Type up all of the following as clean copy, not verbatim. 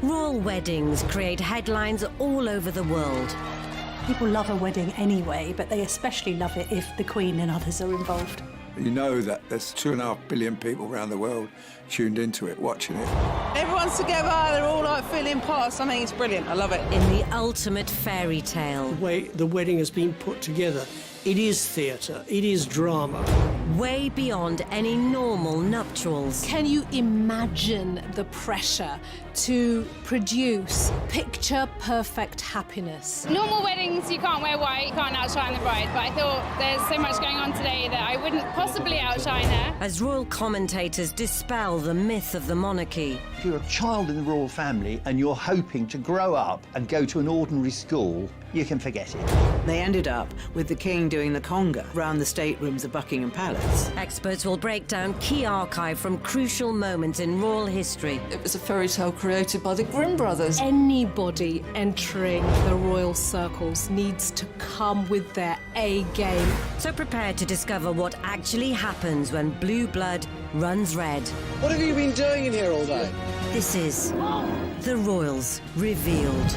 Royal weddings create headlines all over the world. People love a wedding anyway, but they especially love it if the Queen and others are involved. You know that there's 2.5 billion people around the world tuned into it, watching it. Everyone's together, they're all like feeling part of something. It's brilliant, I love it. In the ultimate fairy tale. The way the wedding has been put together, it is theatre, it is drama. Way beyond any normal nuptials. Can you imagine the pressure to produce picture-perfect happiness? Normal weddings, you can't wear white, you can't outshine the bride, but I thought there's so much going on today that I wouldn't possibly outshine her. As royal commentators dispel the myth of the monarchy. If you're a child in the royal family and you're hoping to grow up and go to an ordinary school, you can forget it. They ended up with the king doing the conga round the staterooms of Buckingham Palace. Experts will break down key archive from crucial moments in royal history. It was a fairy tale created by the Grimm brothers. Anybody entering the royal circles needs to come with their A game. So prepare to discover what actually happens when blue blood runs red. What have you been doing in here all day? This is The Royals Revealed.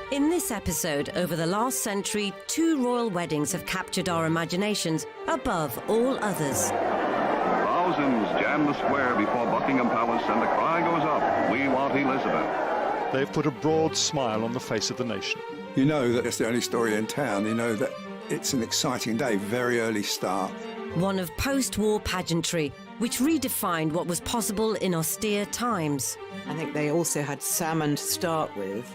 In this episode, over the last century, 2 royal weddings have captured our imaginations above all others. Thousands jam the square before Buckingham Palace and the cry goes up, "We want Elizabeth." They've put a broad smile on the face of the nation. You know that it's the only story in town. You know that it's an exciting day, very early start. One of post-war pageantry, which redefined what was possible in austere times. I think they also had salmon to start with,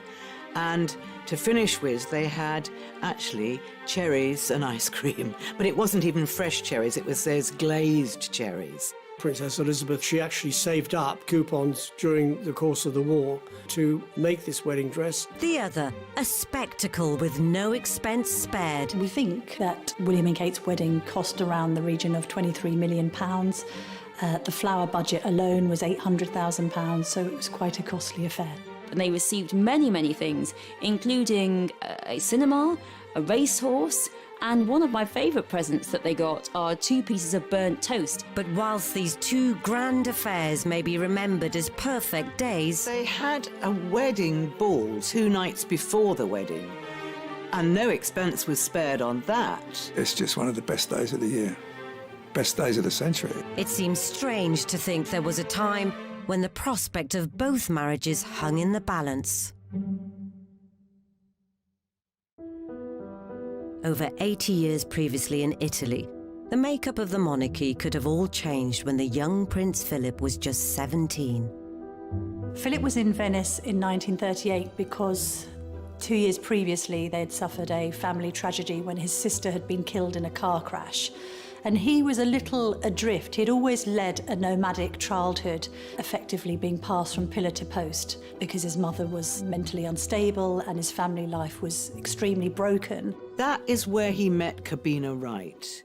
and to finish with, they had actually cherries and ice cream. But it wasn't even fresh cherries, it was those glazed cherries. Princess Elizabeth, she actually saved up coupons during the course of the war to make this wedding dress. The other, a spectacle with no expense spared. We think that William and Kate's wedding cost around the region of £23 million. The flower budget alone was £800,000, so it was quite a costly affair. And they received many, many things, including a cinema, a racehorse, and one of my favourite presents that they got are 2 pieces of burnt toast. But whilst these 2 grand affairs may be remembered as perfect days, they had a wedding ball 2 nights before the wedding, and no expense was spared on that. It's just one of the best days of the year, best days of the century. It seems strange to think there was a time when the prospect of both marriages hung in the balance. Over 80 years previously in Italy, the makeup of the monarchy could have all changed when the young Prince Philip was just 17. Philip was in Venice in 1938 because 2 years previously they'd suffered a family tragedy when his sister had been killed in a car crash. And he was a little adrift. He'd always led a nomadic childhood, effectively being passed from pillar to post because his mother was mentally unstable and his family life was extremely broken. That is where he met Corbina Wright.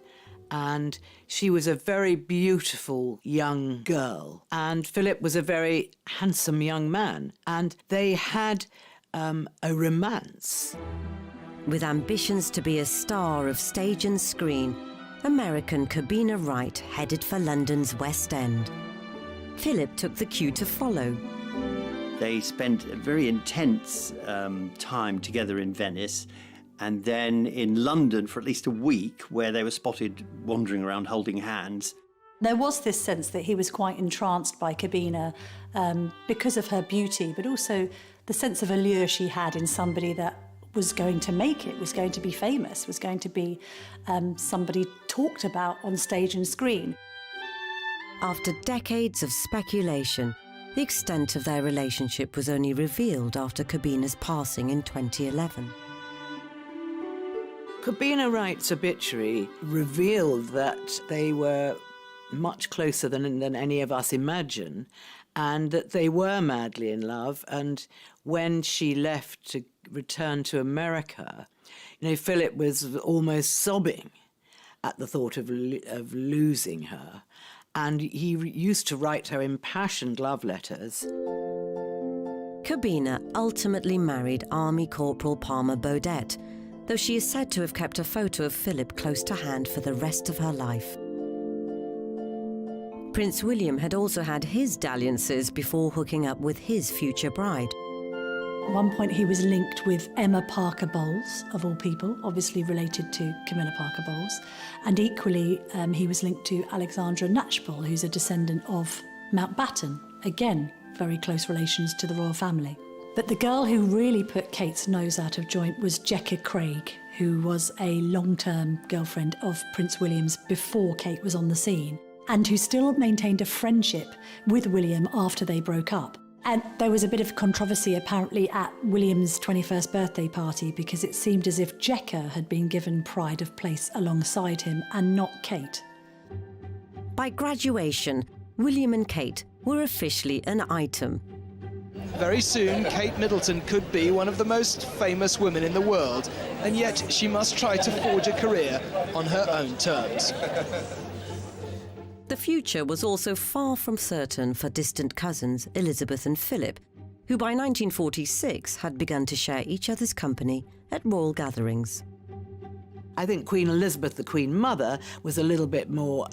And she was a very beautiful young girl. And Philip was a very handsome young man. And they had a romance. With ambitions to be a star of stage and screen, American Corbina Wright headed for London's West End. Philip took the cue to follow. They spent a very intense time together in Venice, and then in London for at least a week, where they were spotted wandering around holding hands. There was this sense that he was quite entranced by Corbina because of her beauty, but also the sense of allure she had in somebody that was going to make it, was going to be famous, was going to be somebody talked about on stage and screen. After decades of speculation, the extent of their relationship was only revealed after Corbina's passing in 2011. Corbina Wright's obituary revealed that they were much closer than any of us imagine, and that they were madly in love. And when she left to return to America, you know, Philip was almost sobbing at the thought of losing her. And he used to write her impassioned love letters. Cobbina ultimately married Army Corporal Palmer Baudet, though she is said to have kept a photo of Philip close to hand for the rest of her life. Prince William had also had his dalliances before hooking up with his future bride. At one point he was linked with Emma Parker Bowles, of all people, obviously related to Camilla Parker Bowles, and equally he was linked to Alexandra Knatchbull, who's a descendant of Mountbatten, again very close relations to the royal family. But the girl who really put Kate's nose out of joint was Jecka Craig, who was a long-term girlfriend of Prince William's before Kate was on the scene, and who still maintained a friendship with William after they broke up. And there was a bit of controversy apparently at William's 21st birthday party because it seemed as if Jecka had been given pride of place alongside him and not Kate. By graduation, William and Kate were officially an item. Very soon, Kate Middleton could be one of the most famous women in the world, and yet she must try to forge a career on her own terms. The future was also far from certain for distant cousins Elizabeth and Philip, who by 1946 had begun to share each other's company at royal gatherings. I think Queen Elizabeth, the Queen Mother, was a little bit more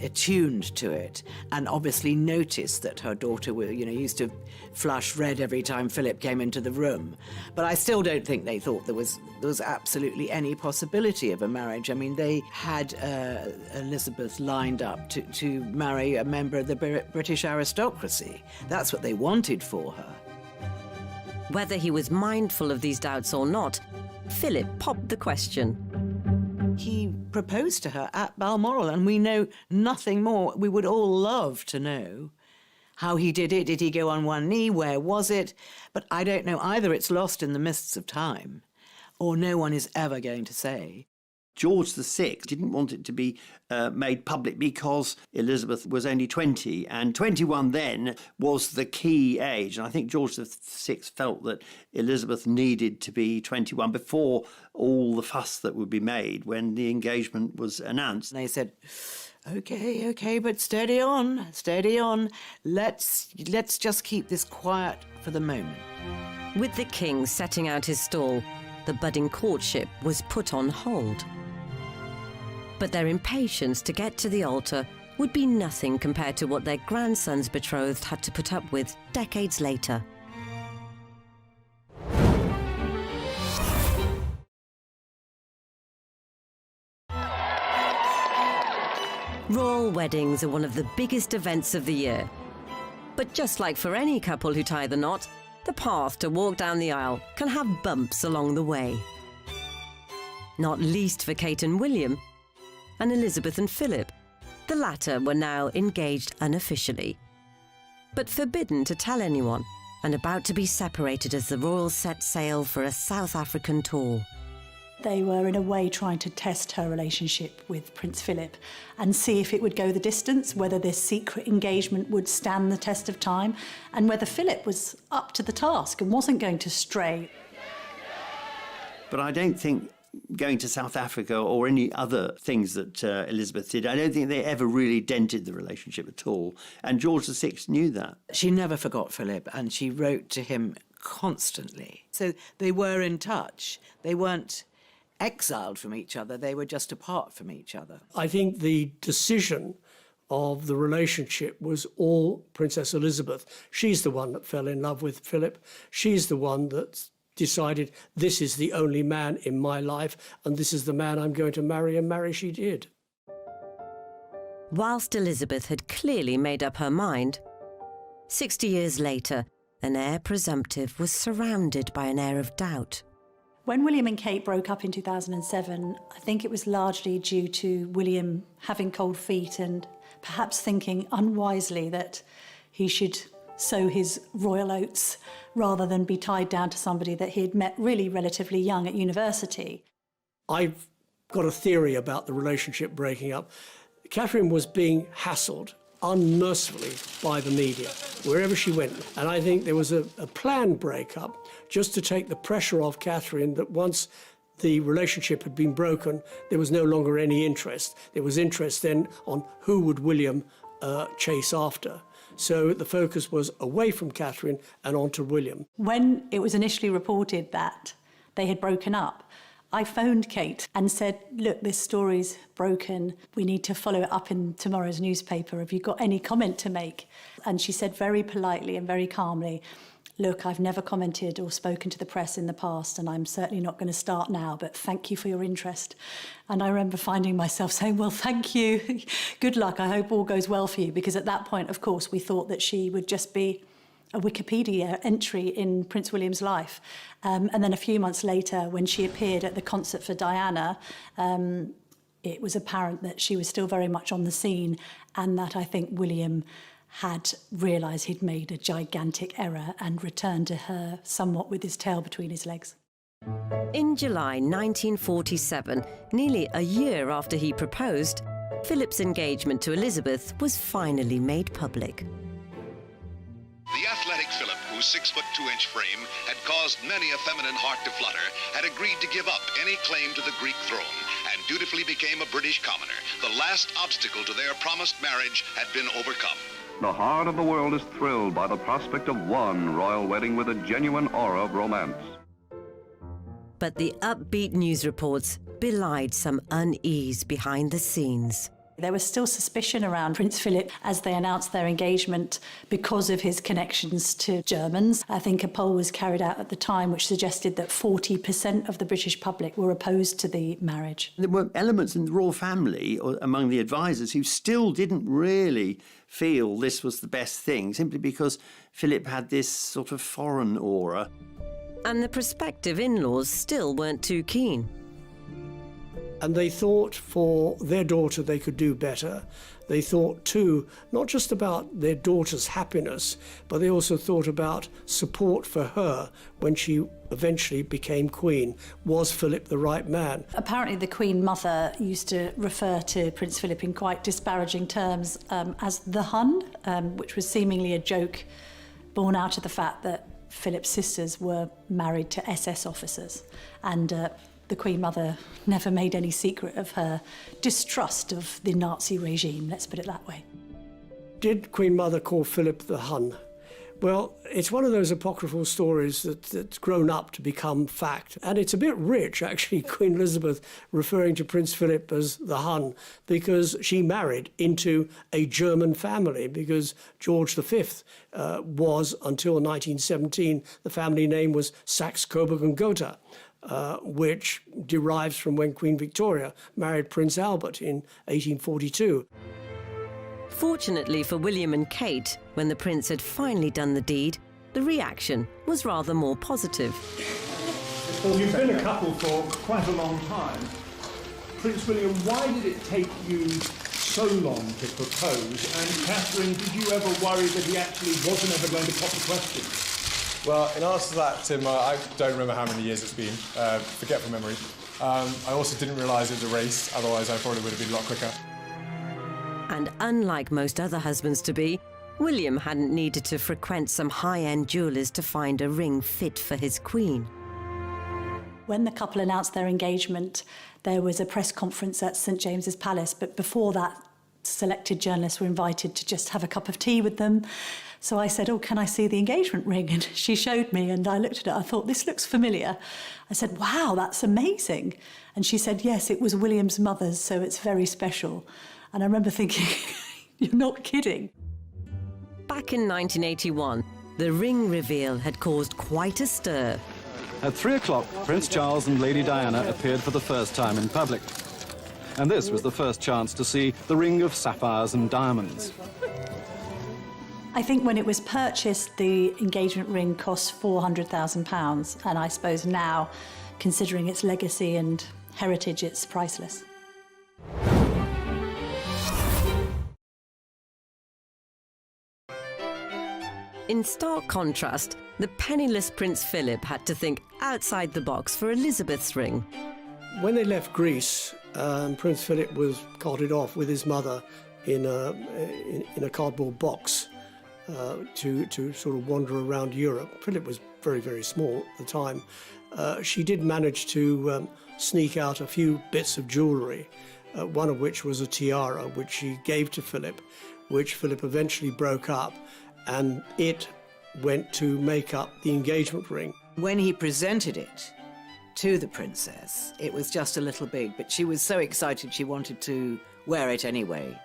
attuned to it, and obviously noticed that her daughter, used to flush red every time Philip came into the room. But I still don't think they thought there was absolutely any possibility of a marriage. I mean, they had Elizabeth lined up to marry a member of the British aristocracy. That's what they wanted for her. Whether he was mindful of these doubts or not, Philip popped the question. He proposed to her at Balmoral, and we know nothing more. We would all love to know how he did it. Did he go on one knee? Where was it? But I don't know. Either it's lost in the mists of time, or no one is ever going to say. George VI didn't want it to be made public because Elizabeth was only 20, and 21 then was the key age. And I think George VI felt that Elizabeth needed to be 21 before all the fuss that would be made when the engagement was announced. And they said, okay, but steady on. Let's just keep this quiet for the moment. With the king setting out his stall, the budding courtship was put on hold. But their impatience to get to the altar would be nothing compared to what their grandson's betrothed had to put up with decades later. Royal weddings are one of the biggest events of the year. But just like for any couple who tie the knot, the path to walk down the aisle can have bumps along the way. Not least for Kate and William, and Elizabeth and Philip. The latter were now engaged unofficially, but forbidden to tell anyone, and about to be separated as the royals set sail for a South African tour. They were in a way trying to test her relationship with Prince Philip and see if it would go the distance, whether this secret engagement would stand the test of time, and whether Philip was up to the task and wasn't going to stray. But I don't think going to South Africa or any other things that Elizabeth did, I don't think they ever really dented the relationship at all. And George VI knew that. She never forgot Philip, and she wrote to him constantly. So they were in touch. They weren't exiled from each other. They were just apart from each other. I think the decision of the relationship was all Princess Elizabeth. She's the one that fell in love with Philip. She's the one that decided, this is the only man in my life, and this is the man I'm going to marry, and marry she did. Whilst Elizabeth had clearly made up her mind, 60 years later, an heir presumptive was surrounded by an air of doubt. When William and Kate broke up in 2007, I think it was largely due to William having cold feet and perhaps thinking unwisely that he should sow his royal oats rather than be tied down to somebody that he had met really relatively young at university. I've got a theory about the relationship breaking up. Catherine was being hassled unmercifully by the media wherever she went, and I think there was a planned breakup just to take the pressure off Catherine, that once the relationship had been broken, there was no longer any interest. There was interest then on who would William chase after. So the focus was away from Catherine and onto William. When it was initially reported that they had broken up, I phoned Kate and said, look, this story's broken. We need to follow it up in tomorrow's newspaper. Have you got any comment to make? And she said very politely and very calmly, look, I've never commented or spoken to the press in the past, and I'm certainly not going to start now, but thank you for your interest. And I remember finding myself saying, well, thank you. Good luck. I hope all goes well for you. Because at that point, of course, we thought that she would just be a Wikipedia entry in Prince William's life. And then a few months later, when she appeared at the concert for Diana, it was apparent that she was still very much on the scene, and that I think William had realised he'd made a gigantic error and returned to her somewhat with his tail between his legs. In July 1947, nearly a year after he proposed, Philip's engagement to Elizabeth was finally made public. The athletic Philip, whose 6'2" frame had caused many a feminine heart to flutter, had agreed to give up any claim to the Greek throne and dutifully became a British commoner. The last obstacle to their promised marriage had been overcome. The heart of the world is thrilled by the prospect of one royal wedding with a genuine aura of romance. But the upbeat news reports belied some unease behind the scenes. There was still suspicion around Prince Philip as they announced their engagement because of his connections to Germans. I think a poll was carried out at the time which suggested that 40% of the British public were opposed to the marriage. There were elements in the royal family, or among the advisors, who still didn't really feel this was the best thing, simply because Philip had this sort of foreign aura. And the prospective in-laws still weren't too keen. And they thought for their daughter they could do better. They thought too, not just about their daughter's happiness, but they also thought about support for her when she eventually became queen. Was Philip the right man? Apparently the Queen Mother used to refer to Prince Philip in quite disparaging terms as the Hun, which was seemingly a joke born out of the fact that Philip's sisters were married to SS officers. And the Queen Mother never made any secret of her distrust of the Nazi regime, let's put it that way. Did Queen Mother call Philip the Hun? Well, it's one of those apocryphal stories that's grown up to become fact. And it's a bit rich, actually, Queen Elizabeth referring to Prince Philip as the Hun, because she married into a German family, because George V was, until 1917, the family name was Saxe-Coburg and Gotha. Which derives from when Queen Victoria married Prince Albert in 1842. Fortunately for William and Kate, when the prince had finally done the deed, the reaction was rather more positive. Well, you've been a couple for quite a long time. Prince William, why did it take you so long to propose? And Catherine, did you ever worry that he actually wasn't ever going to pop the question? Well, in answer to that, Tim, I don't remember how many years it's been. Forget from memory. I also didn't realise it was a race, otherwise I probably would have been a lot quicker. And unlike most other husbands-to-be, William hadn't needed to frequent some high-end jewellers to find a ring fit for his queen. When the couple announced their engagement, there was a press conference at St James's Palace, but before that, selected journalists were invited to just have a cup of tea with them. So I said, oh, can I see the engagement ring? And she showed me, and I looked at it. I thought, this looks familiar. I said, wow, that's amazing. And she said, yes, it was William's mother's, so it's very special. And I remember thinking, you're not kidding. Back in 1981, the ring reveal had caused quite a stir. At 3 o'clock, Prince Charles and Lady Diana appeared for the first time in public. And this was the first chance to see the ring of sapphires and diamonds. I think when it was purchased, the engagement ring cost £400,000, and I suppose now, considering its legacy and heritage, it's priceless. In stark contrast, the penniless Prince Philip had to think outside the box for Elizabeth's ring. When they left Greece, Prince Philip was carted off with his mother in a cardboard box. To sort of wander around Europe. Philip was very, very small at the time. She did manage to sneak out a few bits of jewellery, one of which was a tiara, which she gave to Philip which Philip eventually broke up, and it went to make up the engagement ring. When he presented it to the princess, it was just a little big, but she was so excited she wanted to wear it anyway.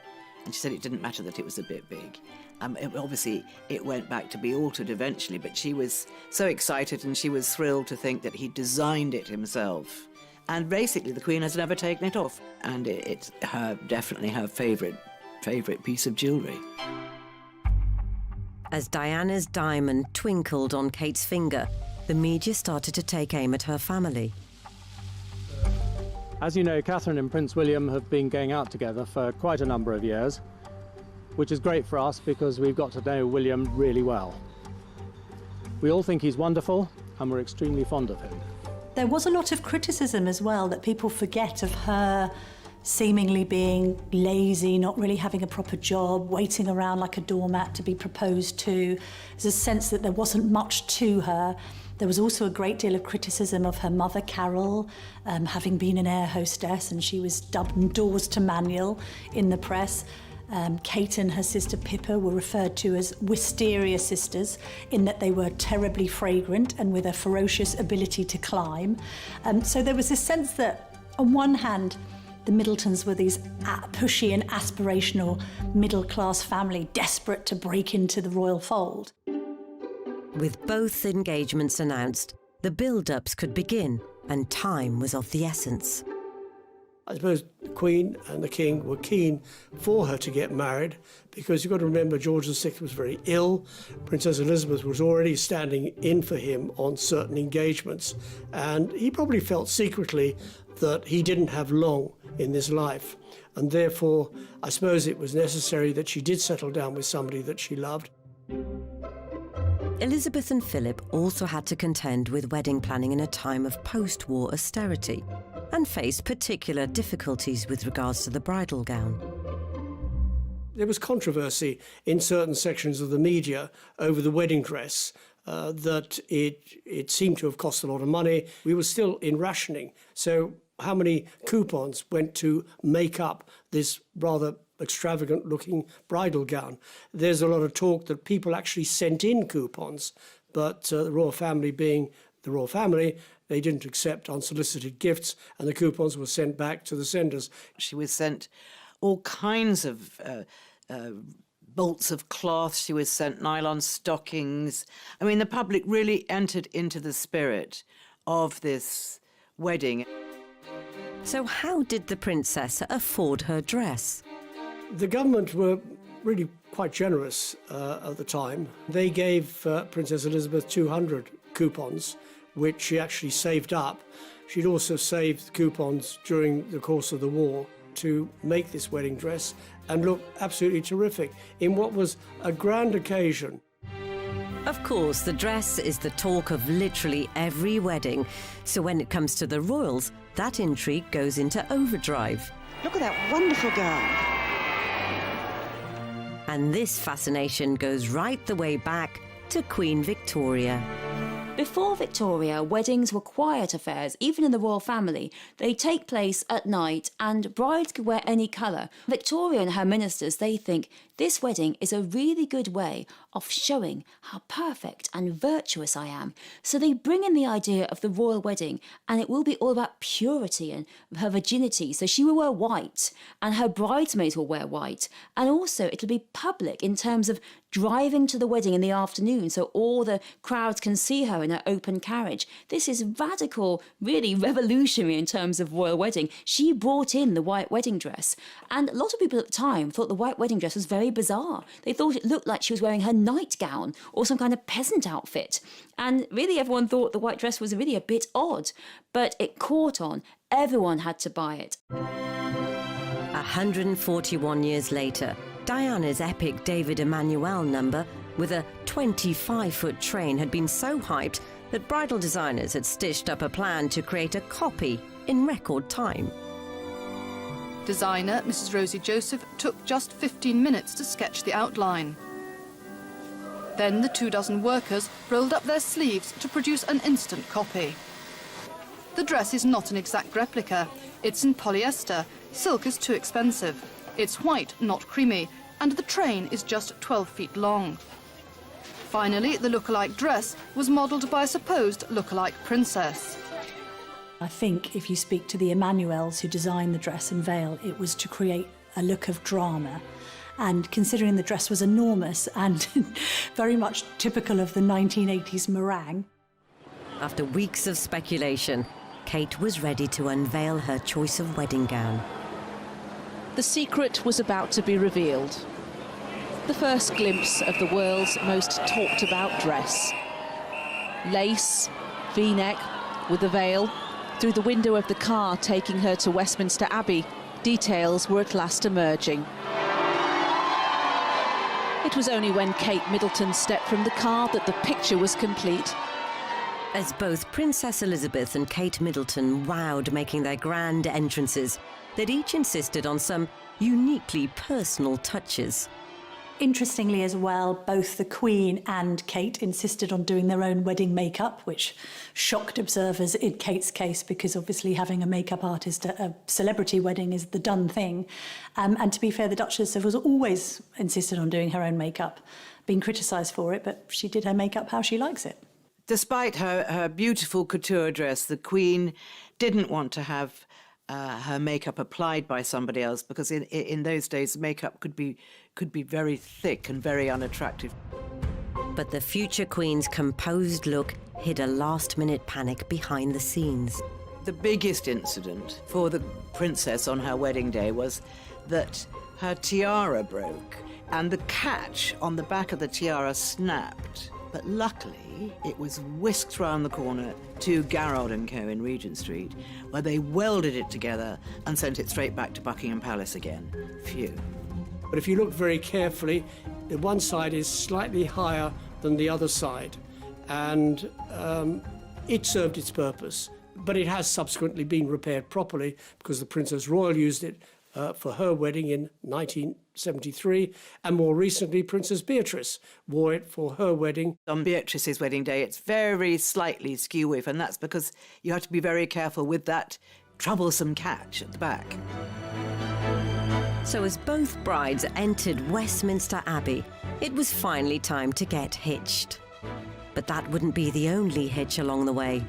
And she said it didn't matter that it was a bit big. Obviously, it went back to be altered eventually, but she was so excited and she was thrilled to think that he designed it himself. And basically, the Queen has never taken it off. And it's definitely her favourite piece of jewellery. As Diana's diamond twinkled on Kate's finger, the media started to take aim at her family. As you know, Catherine and Prince William have been going out together for quite a number of years, which is great for us because we've got to know William really well. We all think he's wonderful and we're extremely fond of him. There was a lot of criticism as well, that people forget of her seemingly being lazy, not really having a proper job, waiting around like a doormat to be proposed to. There's a sense that there wasn't much to her. There was also a great deal of criticism of her mother, Carol, having been an air hostess, and she was dubbed Doors to Manual in the press. Kate and her sister Pippa were referred to as wisteria sisters, in that they were terribly fragrant and with a ferocious ability to climb. So there was this sense that, on one hand, the Middletons were these pushy and aspirational middle-class family desperate to break into the royal fold. With both engagements announced, the build-ups could begin and time was of the essence. I suppose the Queen and the King were keen for her to get married, because you've got to remember George VI was very ill. Princess Elizabeth was already standing in for him on certain engagements, and he probably felt secretly that he didn't have long in this life, and therefore I suppose it was necessary that she did settle down with somebody that she loved. Elizabeth and Philip also had to contend with wedding planning in a time of post-war austerity and faced particular difficulties with regards to the bridal gown. There was controversy in certain sections of the media over the wedding dress, that it seemed to have cost a lot of money. We were still in rationing, so how many coupons went to make up this rather extravagant-looking bridal gown? There's a lot of talk that people actually sent in coupons, but the royal family being the royal family, they didn't accept unsolicited gifts, and the coupons were sent back to the senders. She was sent all kinds of bolts of cloth. She was sent nylon stockings. I mean, the public really entered into the spirit of this wedding. So how did the princess afford her dress? The government were really quite generous at the time. They gave Princess Elizabeth 200 coupons, which she actually saved up. She'd also saved coupons during the course of the war to make this wedding dress and look absolutely terrific in what was a grand occasion. Of course, the dress is the talk of literally every wedding, so when it comes to the royals, that intrigue goes into overdrive. Look at that wonderful gown. And this fascination goes right the way back to Queen Victoria. Before Victoria, weddings were quiet affairs, even in the royal family. They take place at night and brides could wear any colour. Victoria and her ministers, they think this wedding is a really good way of showing how perfect and virtuous I am. So they bring in the idea of the royal wedding, and it will be all about purity and her virginity. So she will wear white and her bridesmaids will wear white. And also it'll be public in terms of driving to the wedding in the afternoon so all the crowds can see her in her open carriage. This is radical, really revolutionary in terms of royal wedding. She brought in the white wedding dress, and a lot of people at the time thought the white wedding dress was very bizarre. They thought it looked like she was wearing her nightgown or some kind of peasant outfit, and really everyone thought the white dress was really a bit odd, but it caught on. Everyone had to buy it. 141 years later, Diana's epic David Emmanuel number with a 25-foot train had been so hyped that bridal designers had stitched up a plan to create a copy in record time. Designer Mrs. Rosie Joseph took just 15 minutes to sketch the outline. Then the 24 workers rolled up their sleeves to produce an instant copy. The dress is not an exact replica. It's in polyester. Silk is too expensive. It's white, not creamy. and the train is just 12 feet long. Finally, the look-alike dress was modelled by a supposed look-alike princess. I think if you speak to the Emanuels who designed the dress and veil, it was to create a look of drama. And considering the dress was enormous and very much typical of the 1980s meringue. After weeks of speculation, Kate was ready to unveil her choice of wedding gown. The secret was about to be revealed. The first glimpse of the world's most talked about dress. Lace, V-neck, with a veil. Through the window of the car taking her to Westminster Abbey, details were at last emerging. It was only when Kate Middleton stepped from the car that the picture was complete. As both Princess Elizabeth and Kate Middleton wowed making their grand entrances, they'd each insisted on some uniquely personal touches. Interestingly as well, both the Queen and Kate insisted on doing their own wedding makeup, which shocked observers in Kate's case because obviously having a makeup artist at a celebrity wedding is the done thing. And to be fair, the Duchess was always insisted on doing her own makeup, being criticised for it, but she did her makeup how she likes it. Despite her beautiful couture dress, the Queen didn't want to have her makeup applied by somebody else because in those days makeup could be very thick and very unattractive. But the future Queen's composed look hid a last-minute panic behind the scenes. The biggest incident for the princess on her wedding day was that her tiara broke and the catch on the back of the tiara snapped. But luckily, it was whisked round the corner to Garrard & Co. in Regent Street, where they welded it together and sent it straight back to Buckingham Palace again. Phew. But if you look very carefully, the one side is slightly higher than the other side, and it served its purpose. But it has subsequently been repaired properly because the Princess Royal used it for her wedding in 1973, and more recently Princess Beatrice wore it for her wedding. On Beatrice's wedding day, it's very slightly skew-whiff, and that's because you have to be very careful with that troublesome catch at the back. So as both brides entered Westminster Abbey, it was finally time to get hitched. But that wouldn't be the only hitch along the way.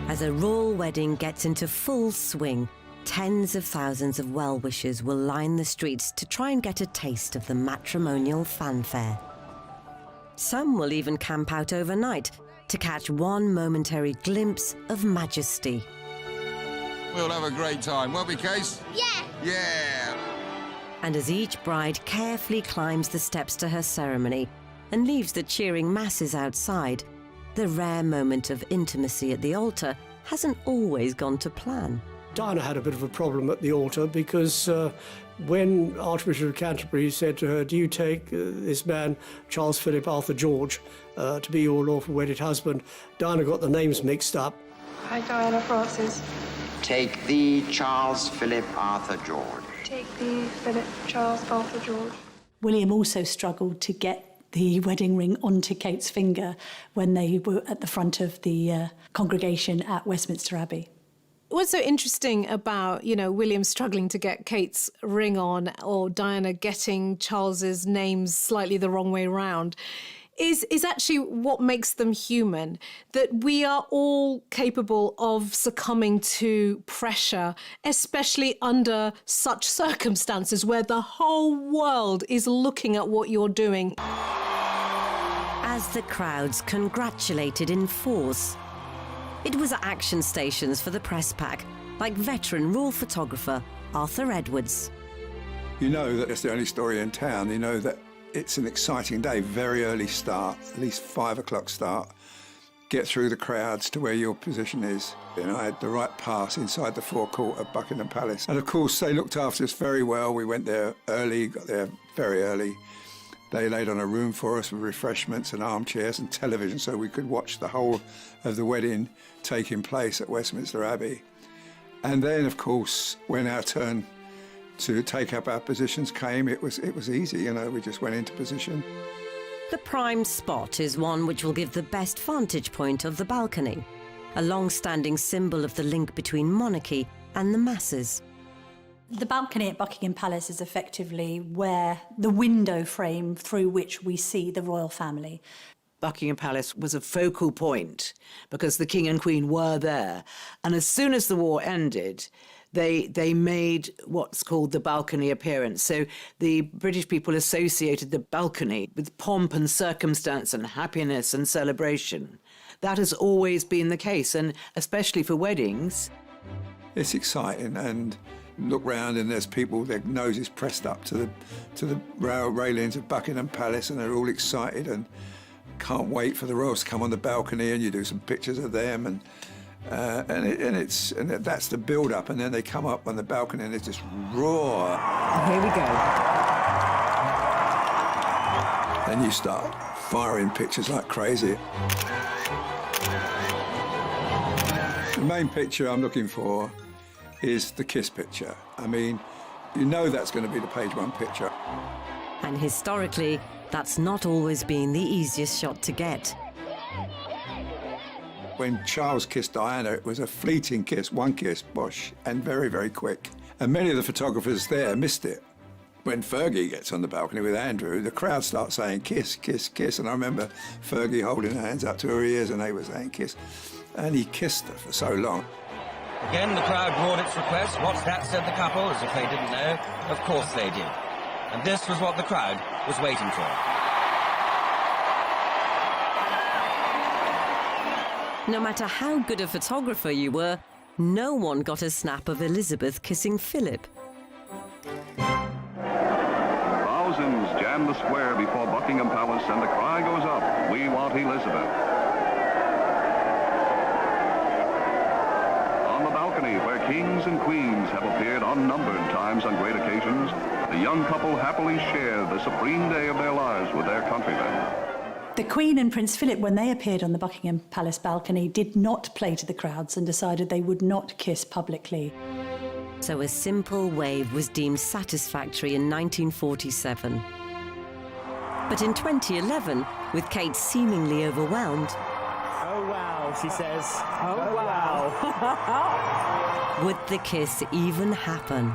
As a royal wedding gets into full swing, tens of thousands of well-wishers will line the streets to try and get a taste of the matrimonial fanfare. Some will even camp out overnight to catch one momentary glimpse of majesty. We'll have a great time, won't we, Case? Yeah! Yeah! And as each bride carefully climbs the steps to her ceremony and leaves the cheering masses outside, the rare moment of intimacy at the altar hasn't always gone to plan. Diana had a bit of a problem at the altar because when Archbishop of Canterbury said to her, do you take this man, Charles Philip Arthur George, to be your lawful wedded husband, Diana got the names mixed up. I, Diana Frances. Take thee, Charles Philip Arthur George. Take thee, Philip Charles Arthur George. William also struggled to get the wedding ring onto Kate's finger when they were at the front of the congregation at Westminster Abbey. What's so interesting about, William struggling to get Kate's ring on or Diana getting Charles's names slightly the wrong way round is actually what makes them human, that we are all capable of succumbing to pressure, especially under such circumstances where the whole world is looking at what you're doing. As the crowds congratulated in force, it was action stations for the press pack, like veteran royal photographer Arthur Edwards. You know that it's the only story in town. You know that it's an exciting day, very early start, at least 5 o'clock start. Get through the crowds to where your position is. I had the right pass inside the forecourt of Buckingham Palace. And of course, they looked after us very well. We went there early, got there very early. They laid on a room for us with refreshments and armchairs and television so we could watch the whole of the wedding taking place at Westminster Abbey. And then, of course, when our turn to take up our positions came, it was easy, we just went into position. The prime spot is one which will give the best vantage point of the balcony, a long-standing symbol of the link between monarchy and the masses. The balcony at Buckingham Palace is effectively where the window frame through which we see the royal family. Buckingham Palace was a focal point because the King and Queen were there. And as soon as the war ended, they made what's called the balcony appearance. So the British people associated the balcony with pomp and circumstance and happiness and celebration. That has always been the case, and especially for weddings. It's exciting, and look round and there's people, their noses pressed up to the railings of Buckingham Palace, and they're all excited and can't wait for the royals to come on the balcony, and you do some pictures of them, and that's the build-up, and then they come up on the balcony and it's just roar. Here we go. Then you start firing pictures like crazy. The main picture I'm looking for is the kiss picture. I mean, you know that's going to be the page one picture. And historically, that's not always been the easiest shot to get. When Charles kissed Diana, it was a fleeting kiss, one kiss, bosh, and very, very quick. And many of the photographers there missed it. When Fergie gets on the balcony with Andrew, the crowd starts saying kiss, kiss, kiss. And I remember Fergie holding her hands up to her ears and they were saying kiss. And he kissed her for so long. Again, the crowd roared its request. What's that, said the couple, as if they didn't know. Of course they did. And this was what the crowd was waiting for. No matter how good a photographer you were, no one got a snap of Elizabeth kissing Philip. Thousands jam the square before Buckingham Palace, and the cry goes up, "We want Elizabeth." On the balcony, where kings and queens have appeared unnumbered times on great occasions, the young couple happily share the supreme day of their lives with their countrymen. The Queen and Prince Philip, when they appeared on the Buckingham Palace balcony, did not play to the crowds and decided they would not kiss publicly. So a simple wave was deemed satisfactory in 1947. But in 2011, with Kate seemingly overwhelmed... Oh, wow, she says. Oh, wow. would the kiss even happen?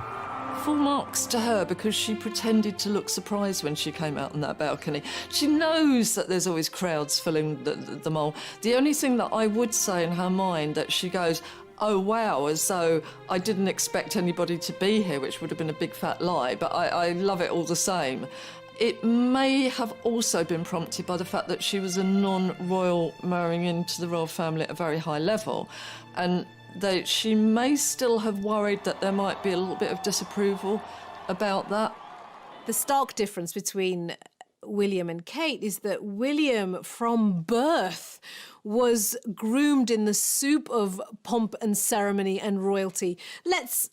Full marks to her, because she pretended to look surprised when she came out on that balcony. She knows that there's always crowds filling the mole. The only thing that I would say in her mind, that she goes, oh wow, as though I didn't expect anybody to be here, which would have been a big fat lie, but I love it all the same. It may have also been prompted by the fact that she was a non-royal marrying into the royal family at a very high level, and that she may still have worried that there might be a little bit of disapproval about that. The stark difference between William and Kate is that William, from birth, was groomed in the soup of pomp and ceremony and royalty. Let's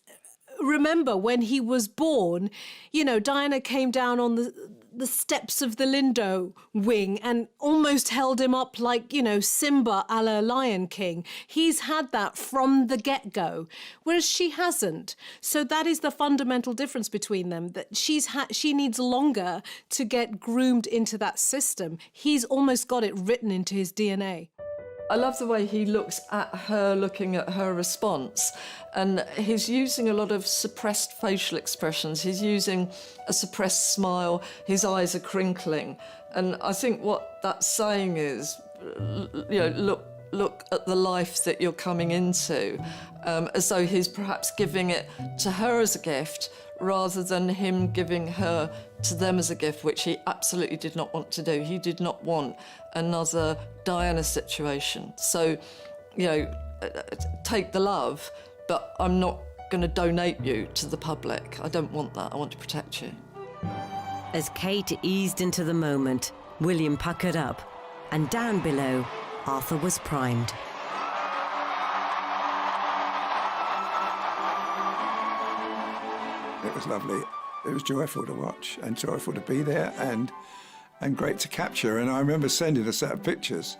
remember, when he was born, you know, Diana came down on the steps of the Lindo wing and almost held him up like, you know, Simba a la Lion King. He's had that from the get-go, whereas she hasn't. So that is the fundamental difference between them, that she needs longer to get groomed into that system. He's almost got it written into his DNA. I love the way he looks at her, looking at her response. And he's using a lot of suppressed facial expressions. He's using a suppressed smile. His eyes are crinkling. And I think what that's saying is, you know, look at the life that you're coming into, as though he's perhaps giving it to her as a gift rather than him giving her to them as a gift, which he absolutely did not want to do. He did not want another Diana situation. So, you know, take the love, but I'm not going to donate you to the public. I don't want that. I want to protect you. As Kate eased into the moment, William puckered up, and down below, Arthur was primed. It was lovely. It was joyful to watch and joyful to be there and great to capture. And I remember sending a set of pictures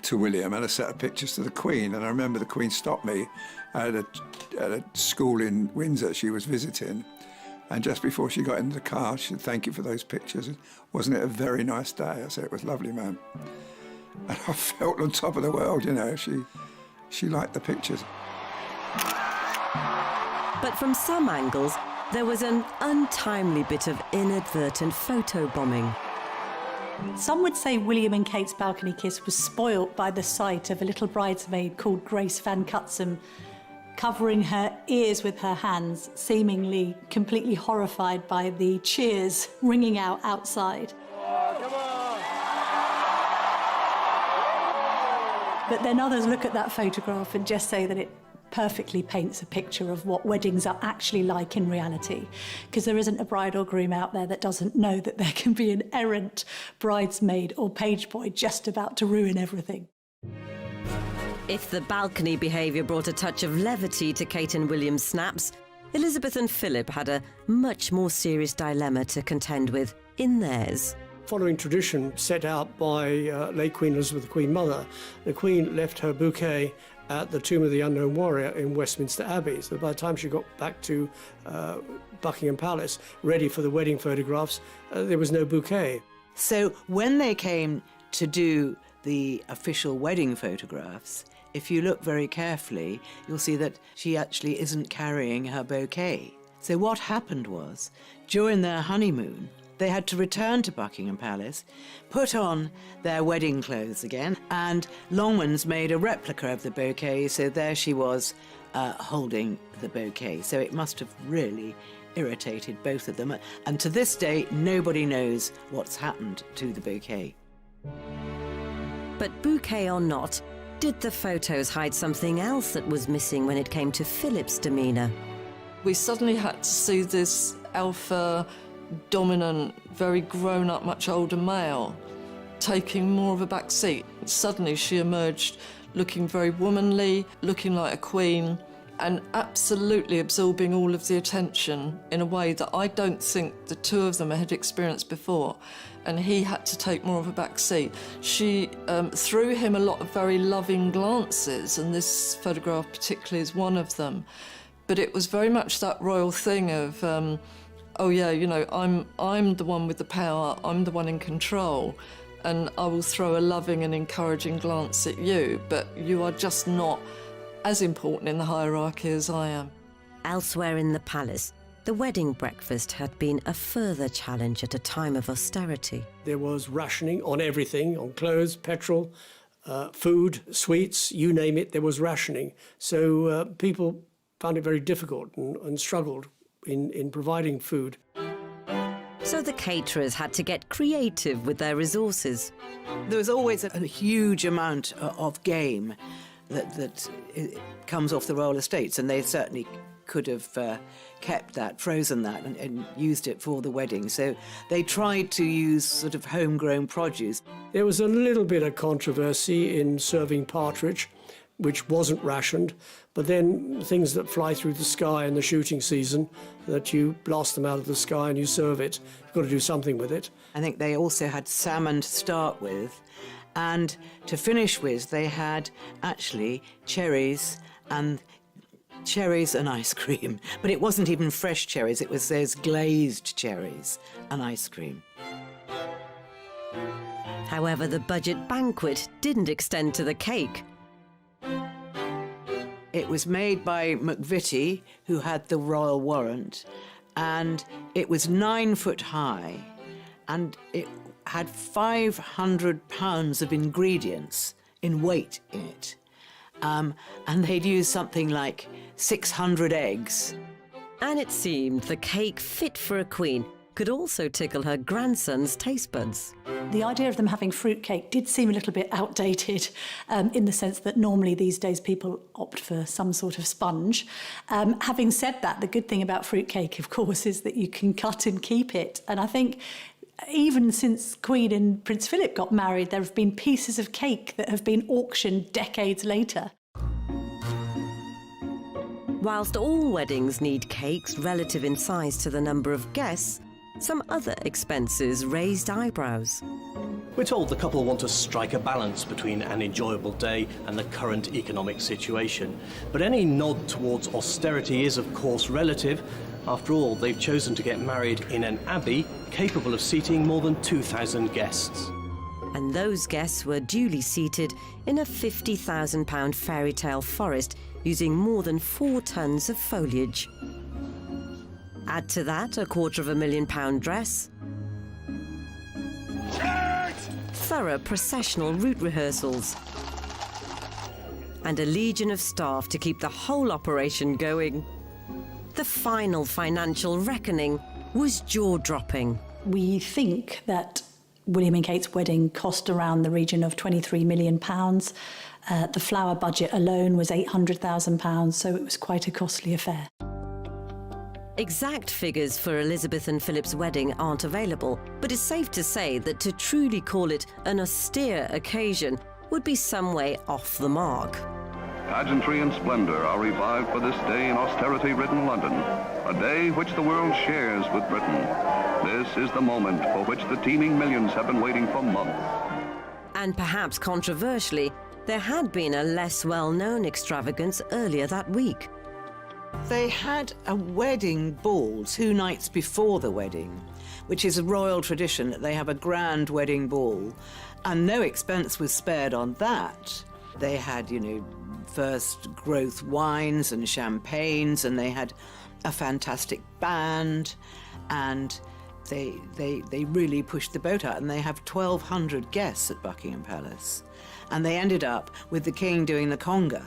to William and a set of pictures to the Queen. And I remember the Queen stopped me at a school in Windsor she was visiting. And just before she got into the car, she said, "Thank you for those pictures. Wasn't it a very nice day?" I said, "It was lovely, ma'am." And I felt on top of the world, you know. She liked the pictures. But from some angles, there was an untimely bit of inadvertent photobombing. Some would say William and Kate's balcony kiss was spoilt by the sight of a little bridesmaid called Grace Van Cutsem covering her ears with her hands, seemingly completely horrified by the cheers ringing out outside. But then others look at that photograph and just say that it perfectly paints a picture of what weddings are actually like in reality, because there isn't a bride or groom out there that doesn't know that there can be an errant bridesmaid or page boy just about to ruin everything. If the balcony behaviour brought a touch of levity to Kate and William's snaps, Elizabeth and Philip had a much more serious dilemma to contend with in theirs. Following tradition set out by late Queen Elizabeth, the Queen Mother, the Queen left her bouquet at the Tomb of the Unknown Warrior in Westminster Abbey. So by the time she got back to Buckingham Palace, ready for the wedding photographs, there was no bouquet. So when they came to do the official wedding photographs, if you look very carefully, you'll see that she actually isn't carrying her bouquet. So what happened was, during their honeymoon, they had to return to Buckingham Palace, put on their wedding clothes again, and Longmans made a replica of the bouquet, so there she was holding the bouquet. So it must have really irritated both of them. And to this day, nobody knows what's happened to the bouquet. But bouquet or not, did the photos hide something else that was missing when it came to Philip's demeanour? We suddenly had to see this alpha, dominant, very grown-up, much older male taking more of a back seat. Suddenly she emerged looking very womanly, looking like a queen, and absolutely absorbing all of the attention in a way that I don't think the two of them had experienced before, and he had to take more of a back seat. She threw him a lot of very loving glances, and this photograph particularly is one of them. But it was very much that royal thing of, oh yeah, you know, I'm the one with the power, I'm the one in control, and I will throw a loving and encouraging glance at you, but you are just not as important in the hierarchy as I am. Elsewhere in the palace, the wedding breakfast had been a further challenge at a time of austerity. There was rationing on everything, on clothes, petrol, food, sweets, you name it, there was rationing. So people found it very difficult and struggled in providing food. So the caterers had to get creative with their resources. There was always a huge amount of game that comes off the royal estates, and they certainly could have kept that, frozen that, and used it for the wedding. So they tried to use sort of homegrown produce. There was a little bit of controversy in serving partridge, which wasn't rationed, but then things that fly through the sky in the shooting season, that you blast them out of the sky and you serve it, you've got to do something with it. I think they also had salmon to start with, and to finish with, they had actually cherries and ice cream. But it wasn't even fresh cherries, it was those glazed cherries and ice cream. However, the budget banquet didn't extend to the cake. It was made by McVitie, who had the royal warrant, and it was 9 foot high, and it had 500 pounds of ingredients in weight in it. And they'd used something like 600 eggs. And it seemed the cake fit for a queen could also tickle her grandson's taste buds. The idea of them having fruitcake did seem a little bit outdated in the sense that normally these days people opt for some sort of sponge. Having said that, the good thing about fruitcake, of course, is that you can cut and keep it. And I think even since Queen and Prince Philip got married, there have been pieces of cake that have been auctioned decades later. Whilst all weddings need cakes relative in size to the number of guests, some other expenses raised eyebrows. We're told the couple want to strike a balance between an enjoyable day and the current economic situation. But any nod towards austerity is, of course, relative. After all, they've chosen to get married in an abbey capable of seating more than 2,000 guests. And those guests were duly seated in a £50,000 fairy tale forest using more than 4 tons of foliage. Add to that a £250,000 dress, thorough processional route rehearsals, and a legion of staff to keep the whole operation going. The final financial reckoning was jaw-dropping. We think that William and Kate's wedding cost around the region of £23 million. The flower budget alone was £800,000, so it was quite a costly affair. Exact figures for Elizabeth and Philip's wedding aren't available, but it's safe to say that to truly call it an austere occasion would be some way off the mark. Pageantry and splendor are revived for this day in austerity-ridden London, a day which the world shares with Britain. This is the moment for which the teeming millions have been waiting for months. And perhaps controversially, there had been a less well-known extravagance earlier that week. They had a wedding ball 2 nights before the wedding, which is a royal tradition that they have a grand wedding ball, and no expense was spared on that. They had, first growth wines and champagnes, and they had a fantastic band, and they really pushed the boat out, and they have 1,200 guests at Buckingham Palace. And they ended up with the king doing the conga,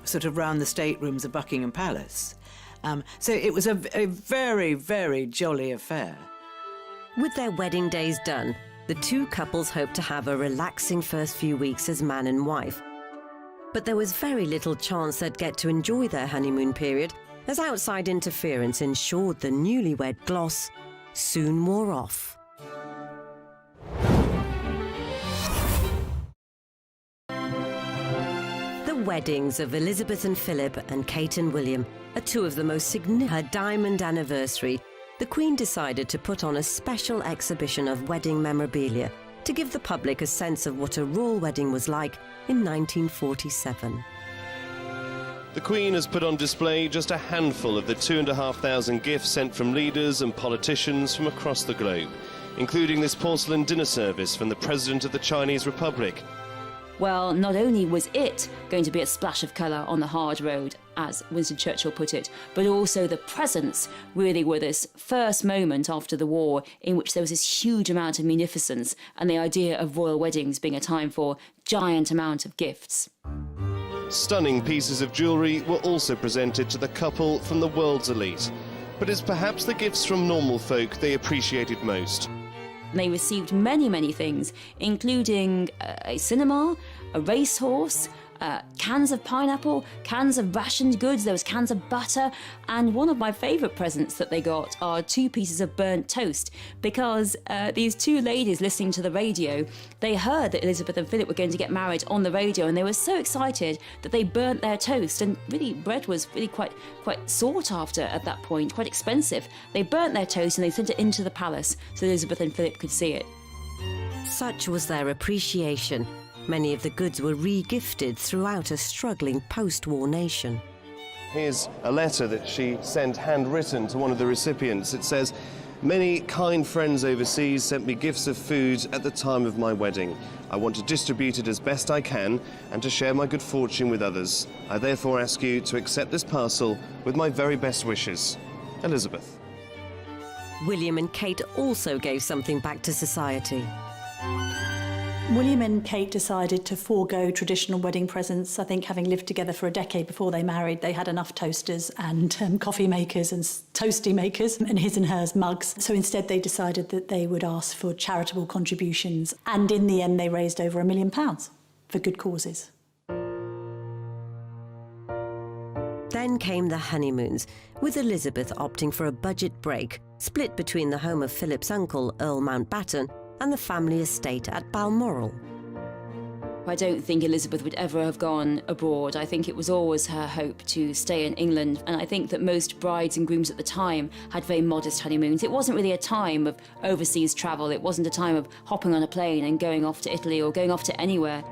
sort of round the staterooms of Buckingham Palace. So it was a very, very jolly affair. With their wedding days done, the two couples hoped to have a relaxing first few weeks as man and wife. But there was very little chance they'd get to enjoy their honeymoon period, as outside interference ensured the newlywed gloss soon wore off. The weddings of Elizabeth and Philip and Kate and William are two of the most significant. Her diamond anniversary, the Queen decided to put on a special exhibition of wedding memorabilia to give the public a sense of what a royal wedding was like in 1947. The Queen has put on display just a handful of the 2,500 gifts sent from leaders and politicians from across the globe, including this porcelain dinner service from the President of the Chinese Republic. Well, not only was it going to be a splash of colour on the hard road, as Winston Churchill put it, but also the presents really were this first moment after the war in which there was this huge amount of munificence and the idea of royal weddings being a time for giant amount of gifts. Stunning pieces of jewellery were also presented to the couple from the world's elite, but it's perhaps the gifts from normal folk they appreciated most. They received many, many things, including a cinema, a racehorse, cans of pineapple, cans of rationed goods, there was cans of butter, and one of my favourite presents that they got are 2 pieces of burnt toast, because these 2 ladies listening to the radio, they heard that Elizabeth and Philip were going to get married on the radio, and they were so excited that they burnt their toast, and really bread was really quite sought after at that point, quite expensive. They burnt their toast and they sent it into the palace so Elizabeth and Philip could see it. Such was their appreciation. Many of the goods were re-gifted throughout a struggling post-war nation. Here's a letter that she sent handwritten to one of the recipients. It says, "Many kind friends overseas sent me gifts of food at the time of my wedding. I want to distribute it as best I can and to share my good fortune with others. I therefore ask you to accept this parcel with my very best wishes. Elizabeth." William and Kate also gave something back to society. William and Kate decided to forego traditional wedding presents. I think having lived together for a decade before they married, they had enough toasters and coffee makers and toasty makers and his and hers mugs. So instead they decided that they would ask for charitable contributions. And in the end, they raised over £1 million for good causes. Then came the honeymoons, with Elizabeth opting for a budget break, split between the home of Philip's uncle, Earl Mountbatten, and the family estate at Balmoral. I don't think Elizabeth would ever have gone abroad. I think it was always her hope to stay in England, and I think that most brides and grooms at the time had very modest honeymoons. It wasn't really a time of overseas travel. It wasn't a time of hopping on a plane and going off to Italy or going off to anywhere.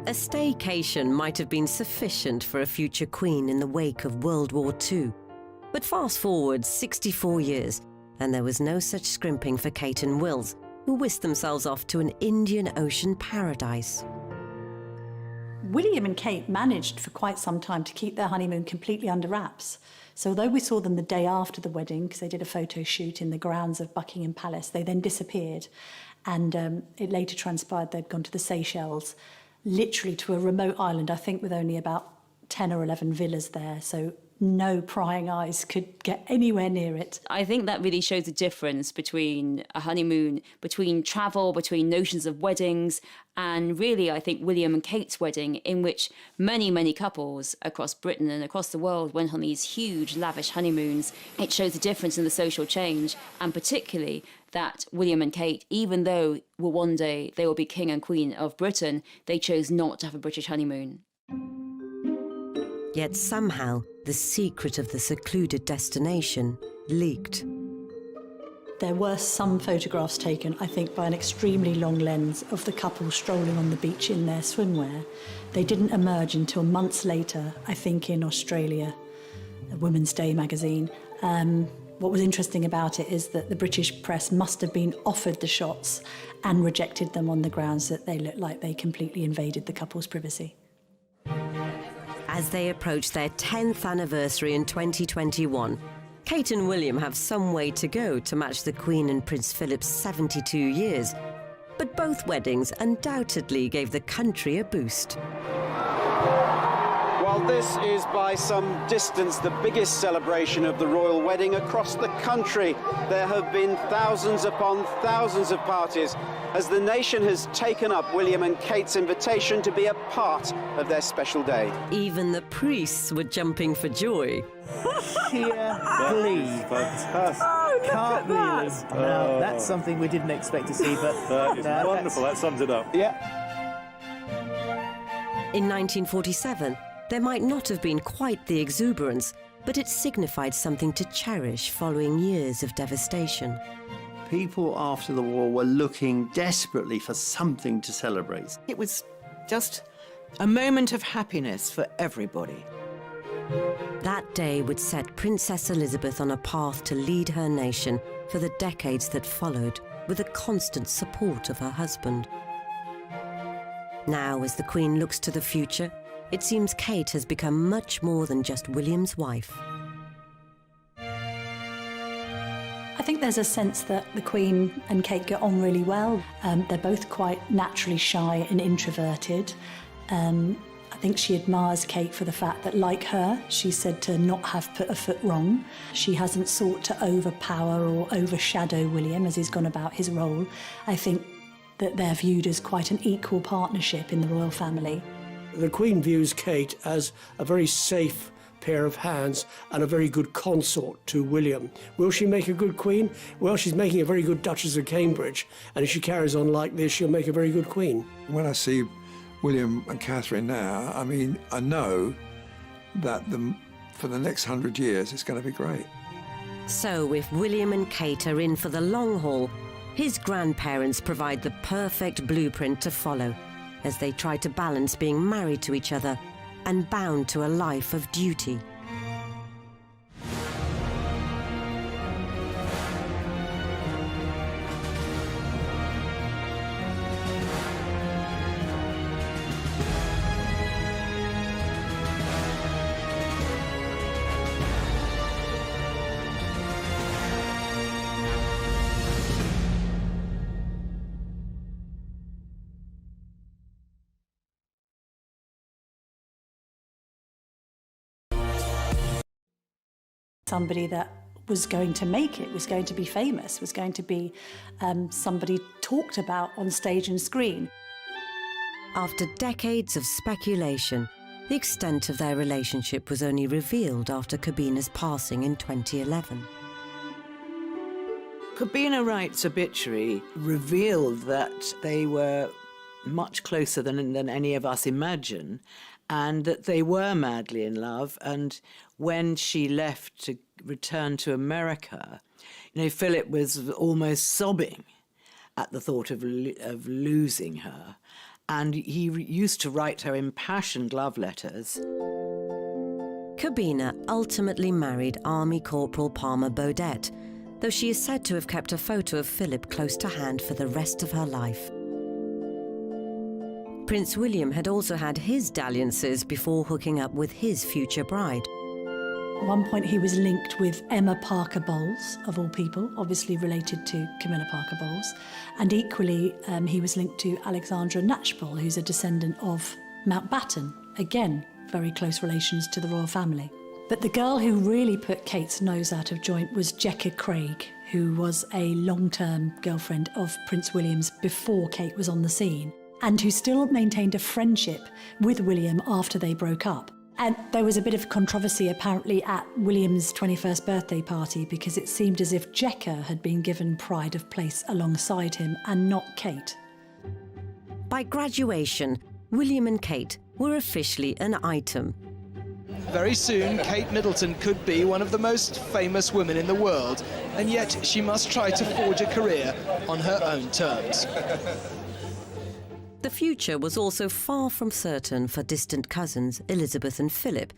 A staycation might have been sufficient for a future queen in the wake of World War II. But fast forward 64 years, and there was no such scrimping for Kate and Wills, who whisked themselves off to an Indian Ocean paradise. William and Kate managed for quite some time to keep their honeymoon completely under wraps. So although we saw them the day after the wedding, because they did a photo shoot in the grounds of Buckingham Palace, they then disappeared. And it later transpired they'd gone to the Seychelles, literally to a remote island, I think with only about 10 or 11 villas there. So no prying eyes could get anywhere near it. I think that really shows the difference between a honeymoon, between travel, between notions of weddings, and really I think William and Kate's wedding, in which many, many couples across Britain and across the world went on these huge, lavish honeymoons. It shows the difference in the social change, and particularly that William and Kate, even though one day they will be king and queen of Britain, they chose not to have a British honeymoon. Yet somehow, the secret of the secluded destination leaked. There were some photographs taken, I think, by an extremely long lens of the couple strolling on the beach in their swimwear. They didn't emerge until months later, I think in Australia, a Women's Day magazine. What was interesting about it is that the British press must have been offered the shots and rejected them on the grounds that they looked like they completely invaded the couple's privacy. As they approach their 10th anniversary in 2021, Kate and William have some way to go to match the Queen and Prince Philip's 72 years. But both weddings undoubtedly gave the country a boost. While this is by some distance the biggest celebration of the royal wedding across the country, there have been thousands upon thousands of parties as the nation has taken up William and Kate's invitation to be a part of their special day. Even the priests were jumping for joy. Sheer glee. Fantastic. Oh, can't believe. Now, that's something we didn't expect to see, but that is wonderful. That sums it up. Yeah. In 1947, there might not have been quite the exuberance, but it signified something to cherish following years of devastation. People after the war were looking desperately for something to celebrate. It was just a moment of happiness for everybody. That day would set Princess Elizabeth on a path to lead her nation for the decades that followed, with the constant support of her husband. Now, as the Queen looks to the future, it seems Kate has become much more than just William's wife. I think there's a sense that the Queen and Kate get on really well. They're both quite naturally shy and introverted. I think she admires Kate for the fact that, like her, she's said to not have put a foot wrong. She hasn't sought to overpower or overshadow William as he's gone about his role. I think that they're viewed as quite an equal partnership in the royal family. The Queen views Kate as a very safe pair of hands and a very good consort to William. Will she make a good Queen? Well, she's making a very good Duchess of Cambridge, and if she carries on like this, she'll make a very good Queen. When I see William and Catherine now, I mean, I know that for the next 100 years, it's going to be great. So if William and Kate are in for the long haul, his grandparents provide the perfect blueprint to follow as they try to balance being married to each other and bound to a life of duty. Somebody that was going to make it, was going to be famous, was going to be somebody talked about on stage and screen. After decades of speculation, the extent of their relationship was only revealed after Corbina's passing in 2011. Corbina Wright's obituary revealed that they were much closer than any of us imagine, and that they were madly in love. And when she left to return to America, Philip was almost sobbing at the thought of losing her. And he used to write her impassioned love letters. Corbina ultimately married Army Corporal Palmer Baudet, though she is said to have kept a photo of Philip close to hand for the rest of her life. Prince William had also had his dalliances before hooking up with his future bride. At one point he was linked with Emma Parker Bowles, of all people, obviously related to Camilla Parker Bowles, and equally he was linked to Alexandra Knatchbull, who's a descendant of Mountbatten, again very close relations to the royal family. But the girl who really put Kate's nose out of joint was Jekka Craig, who was a long-term girlfriend of Prince William's before Kate was on the scene, and who still maintained a friendship with William after they broke up. And there was a bit of controversy apparently at William's 21st birthday party because it seemed as if Jekka had been given pride of place alongside him and not Kate. By graduation, William and Kate were officially an item. Very soon, Kate Middleton could be one of the most famous women in the world, and yet she must try to forge a career on her own terms. The future was also far from certain for distant cousins Elizabeth and Philip,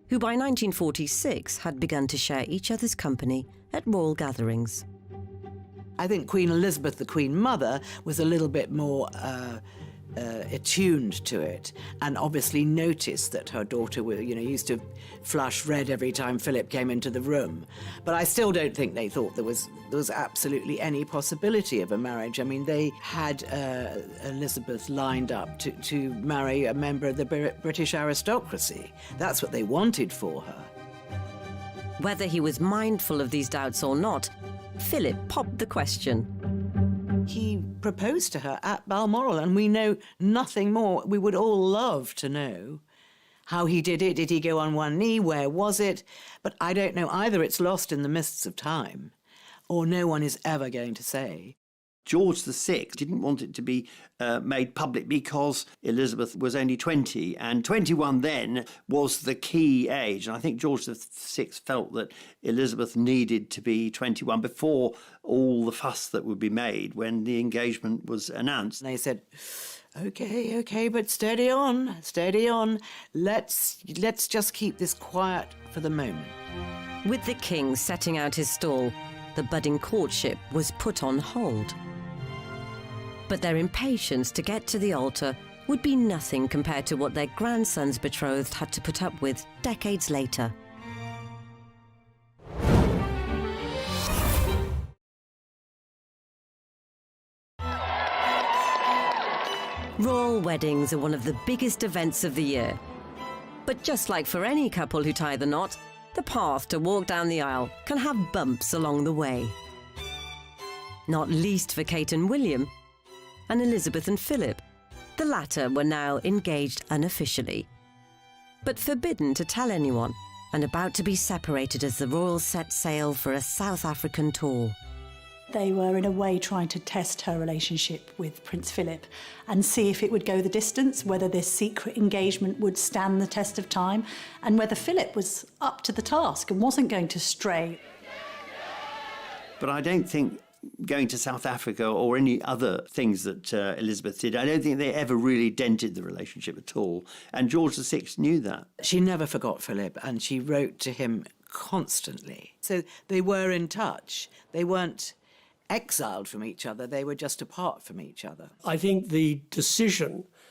who by 1946 had begun to share each other's company at royal gatherings. I think Queen Elizabeth, the Queen Mother, was a little bit more attuned to it, and obviously noticed that her daughter, used to flush red every time Philip came into the room. But I still don't think they thought there was absolutely any possibility of a marriage. I mean, they had Elizabeth lined up to marry a member of the British aristocracy. That's what they wanted for her. Whether he was mindful of these doubts or not, Philip popped the question. He proposed to her at Balmoral, and we know nothing more. We would all love to know how he did it. Did he go on one knee? Where was it? But I don't know. Either it's lost in the mists of time, or no one is ever going to say. George VI didn't want it to be made public because Elizabeth was only 20, and 21 then was the key age. And I think George VI felt that Elizabeth needed to be 21 before all the fuss that would be made when the engagement was announced. And they said, OK, but steady on. Let's just keep this quiet for the moment. With the king setting out his stall, the budding courtship was put on hold. But their impatience to get to the altar would be nothing compared to what their grandson's betrothed had to put up with decades later. Royal weddings are one of the biggest events of the year. But just like for any couple who tie the knot, the path to walk down the aisle can have bumps along the way. Not least for Kate and William, and Elizabeth and Philip. The latter were now engaged unofficially, but forbidden to tell anyone, and about to be separated as the royals set sail for a South African tour. They were in a way trying to test her relationship with Prince Philip and see if it would go the distance, whether this secret engagement would stand the test of time, and whether Philip was up to the task and wasn't going to stray. But I don't think going to South Africa or any other things that Elizabeth did, I don't think they ever really dented the relationship at all. And George VI knew that. She never forgot Philip, and she wrote to him constantly. So they were in touch. They weren't exiled from each other. They were just apart from each other. I think the decision